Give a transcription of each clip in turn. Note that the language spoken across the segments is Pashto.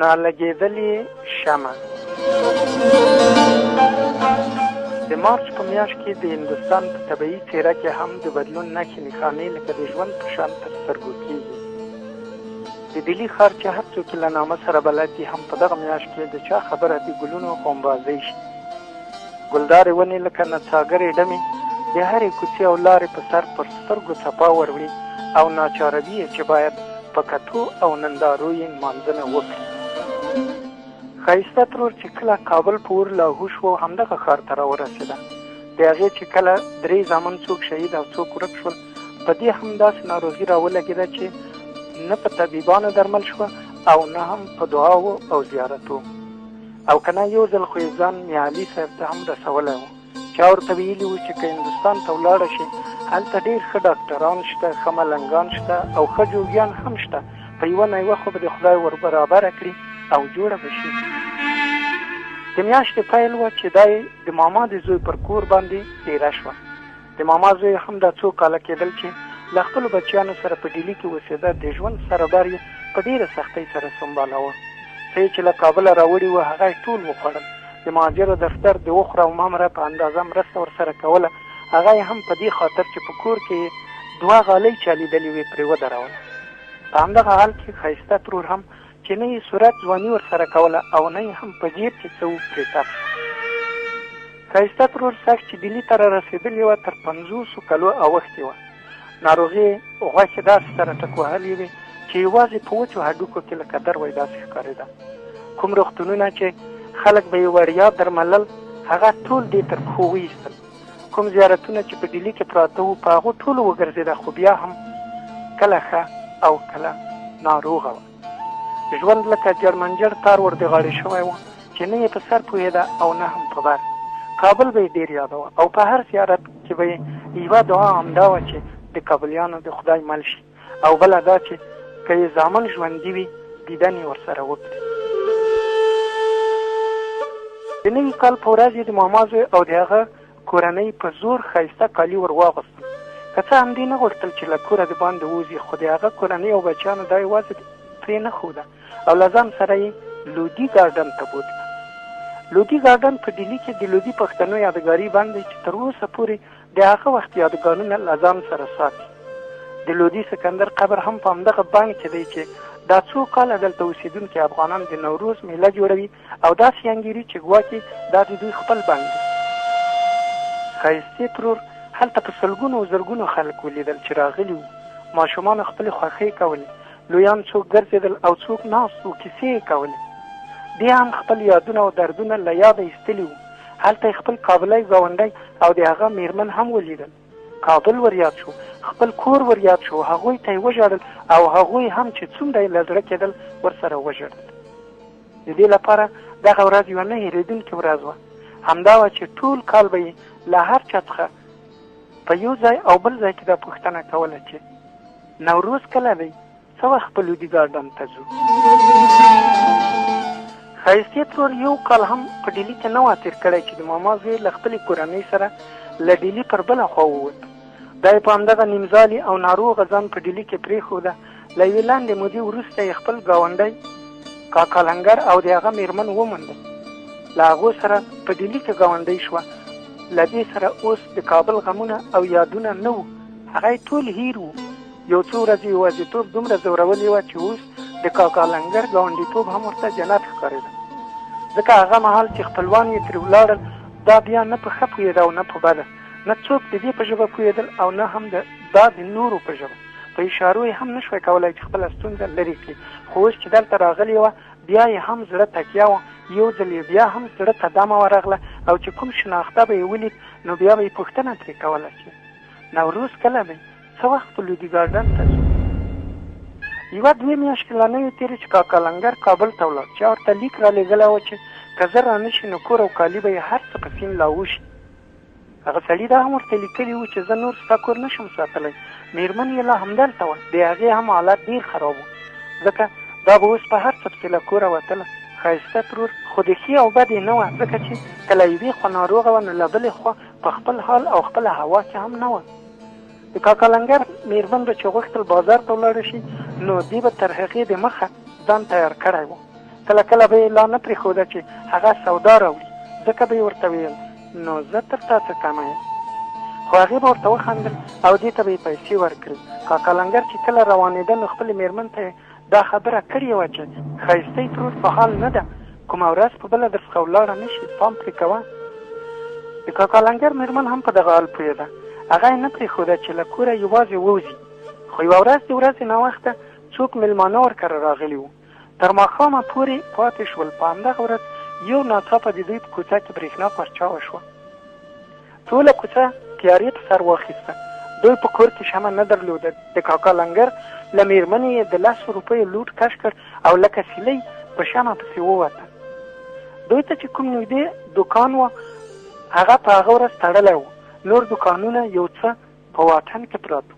رالګېدلې شمع. د مارچ په میاشت کې د هندوستان په طبیعي څېره کې هم د بدلون نښې نښانې لکه د ژوند په شان تر سترګو کېږي. د دهلي ښار چې هر څوک له نامه سره بلد دي هم په دغه میاشت کې د چا خبره د ګلونو غومبازۍ شي. ګلدارې ونې لکه نڅاګرې ډمې د هرې کوڅې او لارې په سر پر سترګو څپا وروړي او ناچاره وي چې باید په کتو او نندارو یې نمانځنه وکړي. ښایسته ترور چې کله کابل په اور لاهو شو همدغه ښار ته راورسېده. د هغې چې کله 3 زامن څوک شهید او څوک ورک شول، په دې هم داسې ناروغي راولګېده چې نه په طبیبانو درمل شوه او نه هم په دعاو او زیارتو. او که نه یو ځل خو یې ځان میعلي صاحب ته هم رسولی و. چا ورته ویلي وو چې که هندوستان ته ولاړه شي هلته ډېر ښه ډاکټران شته، ښه ملنګان شته او ښه جوګیان هم شته. په یوه نه یوه خو به د خدای ور برابره کړي او جوړه به شي. د میاشتې پیل وه چې دا د ماما د زوی پر کور باندې تېره شوه. د ماما زوی هم دا څو کاله کېدل چې له خپلو بچیانو سره په ډیلي کې اوسېده. د ژوند سربر یې په ډېره سختۍ سره سنبالاوه. څه چې له کابله راوړي وه هغه یې ټول وخوړل. د مهاجرو دفتر د وخوره او مامره په اندازه مرسته ورسره کوله. هغه یې هم په دې خاطر چې په کور کې 2 غالۍ چالیدلې وې پرې ودروله. په همدغه حال کې ښایسته ترور هم چې نه یې صورت ځواني ورسره کوله او نه یې هم په جیب کې څه پرې تپ شو. ښایسته ترور سخت چې ډیلي ته رارسېدلې وه تر 50 کلو اوښتې وه. ناروغي غوښې داسې سره ټک وهلې وې چې یوازې په وچو هډوکو کې لکه در وی داسې ښکارېده. کوم روغتونونه چې خلک به یې وړیا درملل هغه ټول دې تر پښو وایستل. کوم زیارتونه چې په ډیلي کې پراته وو په هغو ټولو وګرځېده، خو بیا هم کله ښه او کله ناروغه وه. ژوند لکه جرمنجر تار ور د غاړې شوی و چې نه یې په سر پوهېده او نه هم په بر. کابل به یې ډېر یادوه او په هر زیارت کې به یې یوه دعا همدا وه چې د کابلیانو د خدای مل شي او بله دا چې که یې زامن ژوندي وي دیدن یې ورسره وکړي. د نوي کال په ورځ یې د ماما زوی او د هغه کورنۍ په زور ښایسته کالي ور واغوستل. که څه هم دې نه غوښتل چې له کوره د باندې ووځي، خو د هغه کورنۍ او بچیانو دا یوازې پرې نه ښوده او له ځان سره یې لودي ګارډن ته بوتله. لودي ګارډن په ډیلي کې د لودي پښتنو یادګاري بند دی چې تر اوسه پورې د هغه وخت یادګارونه له ځان سره ساتي. د لودي سکندر قبر هم په همدغه بند کې دی چې دا څو کاله دلته اوسېدونکي افغانان د نوروز میله جوړوي او داسې انګیري چې ګواکې دا د دوی خپل بند دی. ښایستې ترور هلته په سلګونو او زرګونو خلک ولیدل چې راغلي وو. ماشومان خپلې خوښۍ کولې، لویان څوک ګرځېدل او څوک ناست وو کیسې یې کولې. دې هم خپل یادونه او دردونه له یاده ایستلي وو. هلته یې خپل کابلی ګاونډی او د هغه میرمن هم ولیدل. کابل ور یاد شو، خپل کور ور یاد شو، هغوی ته یې وژړل او هغوی هم چې څومره یې له زړه کېدل ورسره وژړل. د دې لپاره دغه ورځ یوه نه هېرېدونکې ورځ وه. همدا وه چې ټول کال به یې له هر چا څخه په یو ځای او بل ځای کې دا پوښتنه کوله چې نوروز کله دی، څه وخت په لودي ګارډن ته ځو. ښایستې ترور یو کال هم په ډیلي کې نه وه تېر کړی چې د ماما زوی له خپلې کورنۍ سره له ډیلي پر بله خوا ووت. دا یې په همدغه نیمځالي او ناروغه ځان په ډیلي کې پرېښوده. له یوې لنډې مودې وروسته یې خپل ګاونډی کاکا لنګر او د هغه میرمن وموندل. له هغو سره په ډیلي کې ګاونډۍ شوه. له دې سره اوس د کابل غمونه او یادونه نه وو، هغه یې ټول هیر وو. یو څو ورځې یوازیتوب دومره ځورولې وه چې اوس د کاکا لنګر ګاونډیتوب هم ورته جنت ښکارېده. ځکه هغه مهال چې خپلوان یې ترې ولاړل دا بیا نه په ښه پوهېده او نه په بده. نه څوک د دې په ژبه پوهېدل او نه هم دا د نورو په ژبه. په اشارو یې هم نه شوی کولی چې خپله ستونزه لرې کړي. خو اوس چې دلته راغلې وه بیا یې هم زړه تکیه وه. یو ځل یې بیا هم زړه ته دمه ورغله او چې کوم شناخته به یې ولید نو بیا به یې پوښتنه ترې کوله چې نوروز کله دی، څه وخت په لودي ګارډن ته ځو. 1-2 میاشتې لا نه وې تېرې چې کاکا لنګر کابل ته ولاړ. چا ورته لیک رالېږلی و چې که زه رانه شي نو کور او کالي به یې هر څه په سیند لاهو شي. هغه سړي دا هم ورته لیکلي وو چې زه نور ستا کور نه شم ساتلی. میرمن یې لا همدلته وه. د هغې هم حالت ډېر خراب و ځکه دا به اوس په هر څه پسې له کوره وتله. ښایسته ترور خو د ښې او بدې نه وه ځکه چې که له یوې خوا ناروغه وه نو له بلې خوا په خپل حال او خپله هوا کې هم نه وه. د کاکا لنګر میرمن به چې غوښتل بازار ته ولاړه شي نو دې به تر هغې د مخه ځان تیار کړی و. کله کله به یې لا نه پرېښوده چې هغه سودا راوړي، ځکه به یې ورته ویل نو زه تر تا څه کمه یم. خو هغې به ورته وخندل او دې ته به یې پیسې ورکړي. کاکا لنګر چې کله روانېده نو خپلې مېرمن ته دا خبره کړې وه چې ښایستې ترور په حال نه ده، کومه ورځ په بله درڅخه ولاړه نه شي، پام پرې کوه. د کاکا لنګر مېرمن هم په دغه حال پوهېده. هغه یې نه پرېښوده چې له کوره یوازې ووځي. خو یوه ورځ د ورځې ناوخته څوک مېلمانه ورکره راغلي وو. تر ماښامه پورې پاتې شول. په همدغه ورځ یو ناڅاپه د دوی په کوڅه کې برېښنا پرچاوه شوه. ټوله کوڅه تیارې په سر واخیسته. دوی په کور کې شمع نه درلوده. د کاکا لنګر له مېرمنې یې د 10 روپیو لوټ کش کړ او لکه سیلۍ په شمع پسې ووته. دوی ته چې کوم نږدې دوکان و هغه په هغه ورځ تړلی و. نور دوکانونه یو څه په واټن کې پراته.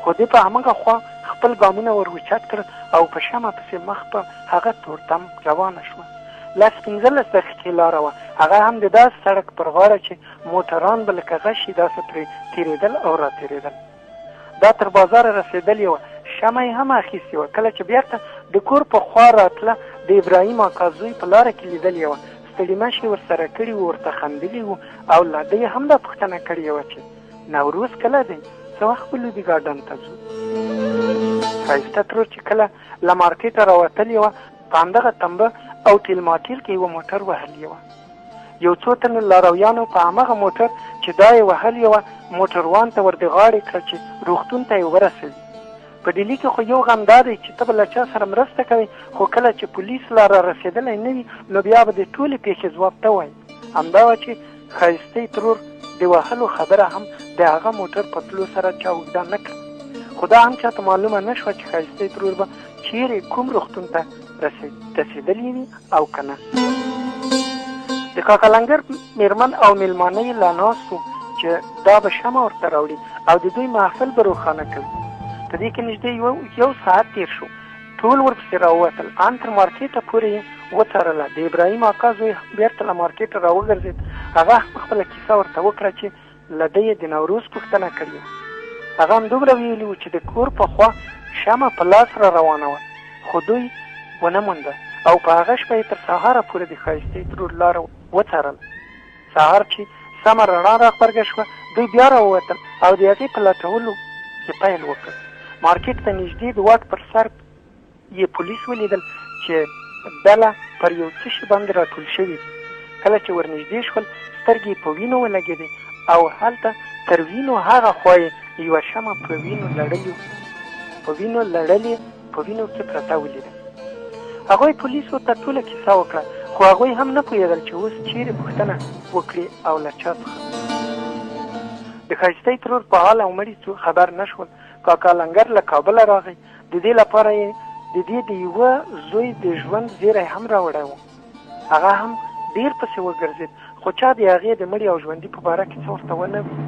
خو دې په هماغه خوا خپل ګامونه ور اوچت کړل او په شمع پسې مخ په هغه تورتم روانه شوه. 10-15 دقیقې لاره وه. هغه هم د داسې سړک پر غاړه چې موټران به لکه غشي داسې پرې تېرېدل او را تېرېدل. دا تر بازاره رسېدلې وه. شمع یې هم اخیستې وه. کله چې بېرته د کور په خوا راتله د ابراهیم اکا زوی په لاره کې لیدلې وه. ستړي مشي ورسره کړي وو، ورته خندلي وو او له ده یې هم دا پوښتنه کړې وه چې نوروز کله دی؟ څه وخت به لودي ګارډن ته ځو؟ ښایسته ترور چې کله له مارکېټه راوتلې وه په همدغه تمبه او ټیل ماټیل کې یوه موټر وهلې وه. یو څو تنو لارویانو په همغه موټر چې دا یې وهلې وه موټروان ته ور د غاړې کړه چې روغتون ته یې ورسوي. په ډیلي کې خو یو غم دا دی چې ته به له چا سره مرسته کوې، خو کله چې پولیس لا را رسېدلی نه وي نو بیا به د ټولې پېښې ځواب ته وایي. همدا وه چې ښایستې ترور د وهلو خبره هم د هغه موټر په تلو سره چا اوږده نه کړه. خو دا هم چاته معلومه نه شوه چې ښایستې ترور به چیرې کوم روغتون ته رسېدلي وي او که نه. د کاکا لنګر مېرمن او مېلمانه یې لا ناست وو چې دا به شمع ورته راوړي او د دوی محفل به روښانه کوي. په دې کې نږدې یو ساعت تېر شو. ټول ورپسې راووتل. ان تر مارکېټه پورې یې وڅارله. د ابراهیم اکا زوی بېرته له مارکېټه راوګرځېد. هغه هم خپله کیسه ورته وکړه چې له ده یې د نوروز پوښتنه کړې وه. هغه هم دومره ویلي وو چې د کور په خوا شمع په لاس را روانه وه، خو دوی ونه مونده او په هغه شپه یې تر سهاره پورې د ښایستې ترور لاره وڅارله. سهار چې سمه رڼا راغبرګه شوه دوی بیا راووتل او د هغې په لټولو یې پیل وکړ. مارکېټ ته نږدې د واټ پر سر یې پولیس ولیدل چې ډله پر یو څه شي باندې راټول شوي دي. کله چې ورنږدې شول سترګې په وینو ولګېدې او هلته تر وینو هغه خوا یې یوه شمع په وینو لړلې په وینو کې پرته ولیده. هغوی پولیسو ته ټوله کیسه وکړه، خو هغوی هم نه پوهېدل چې اوس چیرې پوښتنه وکړي او له چا څخه. د ښایستې ترور په حال او مړي څوک خبر نه شول. کاکا لنګر له کابله راغی. د دې لپاره یې د دې د یوه زوی د ژوند زیری هم راوړی و. هغه هم ډېر پسې وګرځېد، خو چا د هغې د مړي او ژوندي په باره کې څه ورته ونه ویل.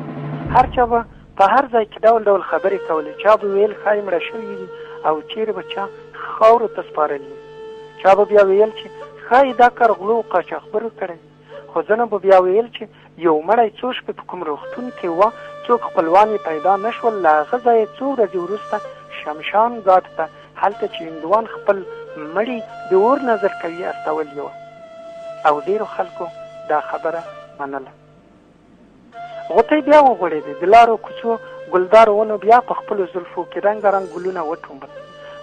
هر چا به په هر ځای کې ډول ډول خبرې کولې. چا به ویل ښایي مړه شوي دي او چیرې به چا خاورو ته سپارلي. چا به بیا ویل چې ښایي دا کار غلو او قاچاقبرو کړی. خو ځینو به بیا ویل چې یو مړی څو شپې په کوم روغتون کې وه، څوک خپلوان یې پیدا نه شول. له هغه ځایه څو ورځې وروسته شمشان ګاټ ته هلته چې هندوان خپل مړي د اور نظر کوي استولي وه او ډېرو خلکو دا خبره منله. غوټۍ بیا وغوړېدې. د لارو کوڅو ګلدارو ونو بیا په خپلو زلفو کې رنګارنګ ګلونه وټومبل.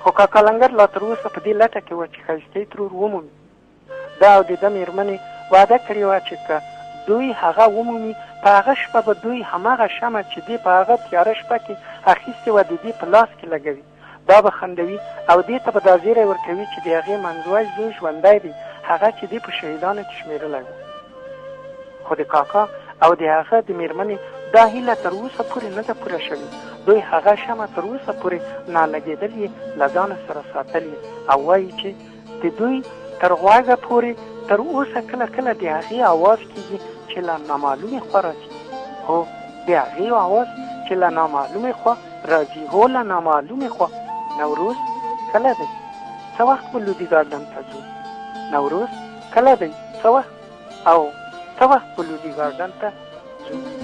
خو کاکا لنګر لا تر اوسه په دې لټه کې وه چې ښایستې ترور ومومي. دا او د ده مېرمنې وعده کړې وه چې که دوی هغه ومومي په هغه شپه به دوی هماغه شمع چې دې په هغه تیاره شپه کې اخیستې وه د دې په لاس کې لګوي. دا به خندوي او دې ته به دا زیری ورکوي چې د هغې منځوی زوی ژوندی دی، هغه چې دې په شهیدانو کې شمېرلی و. خو د کاکا او د هغه د مېرمنې دا هیله تر اوسه پورې نه ده پوره شوې. دوی هغه شمع تر اوسه پورې نالګېدل یې له ځانه سره ساتلي او وایي چې د دوی تر غوږه پورې تر اوسه کله کله د هغې اواز کېږي چې له نامعلومې خوا راځي. هو د هغې اواز چې له نامعلومې خوا راځي. هو له نامعلومې خوا. نوروز کله دی؟ څه وخت به لودي ګارډن ته ځو؟ نوروز کله دی؟ څه وخت؟ او څه وخت به لودي ګارډن ته ځو؟